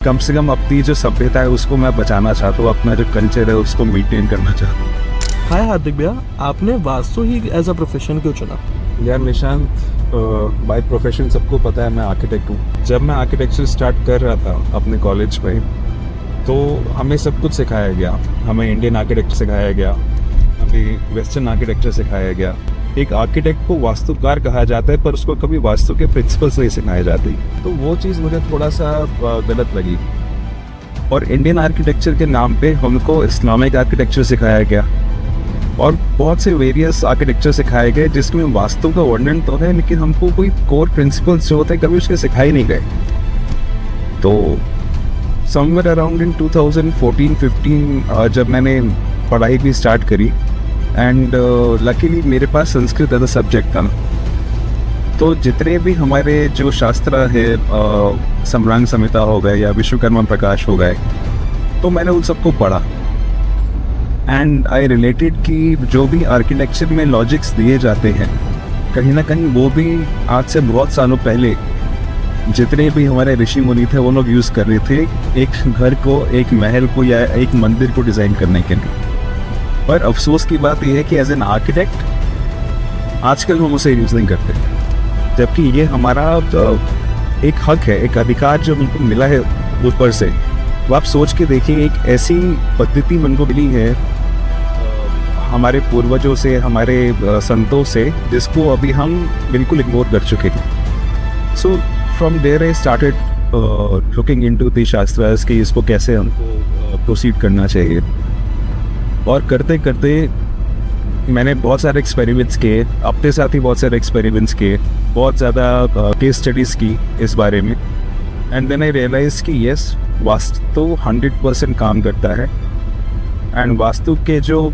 कम से कम अपनी जो सभ्यता है उसको मैं बचाना चाहता हूँ, अपना जो कल्चर है उसको मेंटेन करना चाहता हूँ। हाय हार्दिक भैया, आपने वास्तु ही एज अ प्रोफेशन क्यों चुना? यार निशांत, बाय प्रोफेशन सबको पता है मैं आर्किटेक्ट हूँ। जब मैं आर्किटेक्चर स्टार्ट कर रहा था अपने कॉलेज में, तो हमें सब कुछ सिखाया गया। हमें इंडियन आर्किटेक्चर सिखाया गया, हमें वेस्टर्न आर्किटेक्चर सिखाया गया। एक आर्किटेक्ट को वास्तुकार कहा जाता है, पर उसको कभी वास्तु के प्रिंसिपल्स नहीं सिखाए जाते। तो वो चीज़ मुझे थोड़ा सा गलत लगी। और इंडियन आर्किटेक्चर के नाम पे हमको इस्लामिक आर्किटेक्चर सिखाया गया और बहुत से वेरियस आर्किटेक्चर सिखाए गए, जिसमें वास्तु का वर्णन तो है, लेकिन हमको कोई कोर प्रिंसिपल्स जो होते हैं कभी उसके सिखाए नहीं गए। तो समवेयर अराउंड इन 2014-15 जब मैंने पढ़ाई भी स्टार्ट करी, एंड लकीली मेरे पास संस्कृत एज अ सब्जेक्ट था। तो जितने भी हमारे जो शास्त्र है, सम्रांग संहिता हो गए या विश्वकर्मा प्रकाश हो गए, तो मैंने उन सबको पढ़ा। एंड आई रिलेटेड कि जो भी आर्किटेक्चर में लॉजिक्स दिए जाते हैं, कहीं ना कहीं वो भी आज से बहुत सालों पहले जितने भी हमारे ऋषि मुनि थे वो लोग यूज़ कर रहे थे एक घर को, एक महल को या एक मंदिर को डिज़ाइन करने के लिए। पर अफसोस की बात यह है कि एज एन आर्किटेक्ट आजकल हम उसे यूज़ नहीं करते, जबकि ये हमारा एक हक है, एक अधिकार जो हमको मिला है ऊपर से। तो आप सोच के देखिए, एक ऐसी पद्धति हमको मिली है हमारे पूर्वजों से, हमारे संतों से, जिसको अभी हम बिल्कुल इग्नोर कर चुके हैं। So from there I started looking into the shastras कि इसको कैसे हमको प्रोसीड करना चाहिए। और करते करते मैंने बहुत सारे एक्सपेरिमेंट्स किए, अपने साथ ही बहुत सारे एक्सपेरिमेंट्स किए, बहुत ज़्यादा केस स्टडीज़ की इस बारे में। एंड देन आई रियलाइज कि यस, वास्तु 100% काम करता है। एंड वास्तु के जो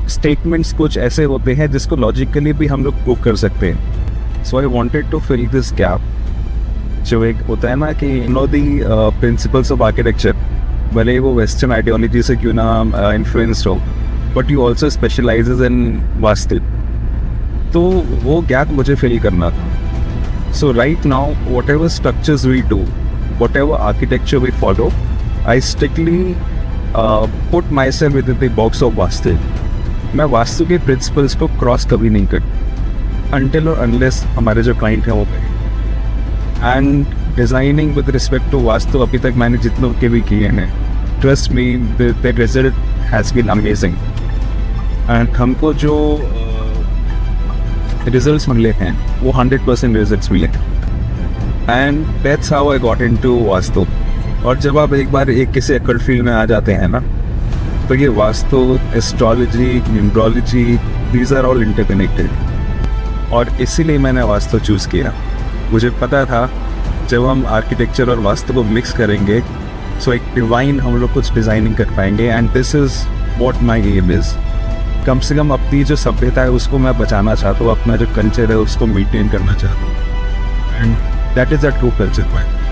स्टेटमेंट्स कुछ ऐसे होते हैं जिसको लॉजिकली भी हम लोग प्रूव कर सकते हैं। So I wanted to fill this gap. जो एक होता है ना कि know the principles of architecture, भले वो वेस्टर्न आइडियोलॉजी से क्यों ना इन्फ्लुएंस्ड हो, but you also specialises in Vastu. तो वो गैप मुझे फिल करना था। So right now whatever structures we do, whatever architecture we follow, I strictly put myself with the box of Vastu. मैं वास्तु के प्रिंसिपल्स को cross कभी नहीं करता अनटिल और अनलेस हमारे जो क्लाइंट हैं वो कहें। And designing with respect to vastu अभी तक मैंने जितनों के भी किए हैं, trust me, the result has been amazing. And हमको जो रिजल्ट्स मिले हैं वो 100% रिजल्ट्स मिले। And that's how I got into vastu. और जब आप एक बार एक किसी एकड़ फील्ड में आ जाते हैं ना, तो ये vastu, astrology, numerology, these are all interconnected. और इसीलिए मैंने वास्तु चूज़ किया। मुझे पता था जब हम आर्किटेक्चर और वास्तु को मिक्स करेंगे, सो एक डिवाइन हम लोग कुछ डिज़ाइनिंग कर पाएंगे। And this is what my aim is. कम से कम अपनी जो सभ्यता है उसको मैं बचाना चाहता हूँ, अपना जो कल्चर है उसको मेंटेन करना चाहता हूँ। And that is a true culture point.